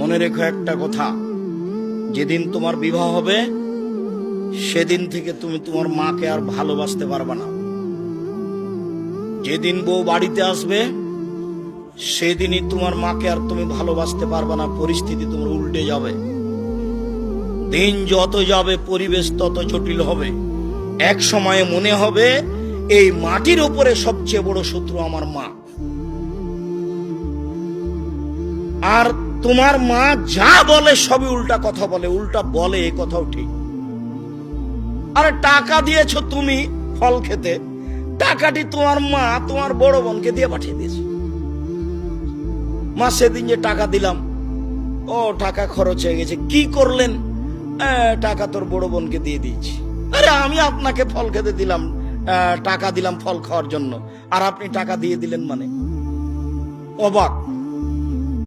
মনে রেখো একটা কথা, যেদিন তোমার বিবাহ হবে সেদিন থেকে তুমি তোমার মাকে আর ভালোবাসতে পারবে না। যেদিন বউ বাড়িতে আসবে সেদিনই তোমার মাকে আর তুমি ভালোবাসতে পারবে না। পরিস্থিতি তোমার উল্টে যাবে। দিন যত যাবে পরিবেশ তত জটিল হবে। এক সময়ে মনে হবে এই মাটির উপরে সবচেয়ে বড় শত্রু আমার মা। আর তোমার মা যা বলে সবই উল্টা কথা বলে, উল্টা বলে, এই কথাও ঠিক। আরে টাকা দিয়েছো তুমি ফল খেতে, টাকাটি তোমার মা তোমার বড় বোনকে দিয়ে পাঠিয়ে দিয়েছে। মা সেদিন যে টাকা দিলাম, ও টাকা খরচ হয়ে গেছে, কি করলেন? টাকা তোর বড় বোনকে দিয়ে দিয়েছি। আরে আমি আপনাকে ফল খেতে দিলাম, টাকা দিলাম ফল খাওয়ার জন্য, আর আপনি টাকা দিয়ে দিলেন মানে? অবাক।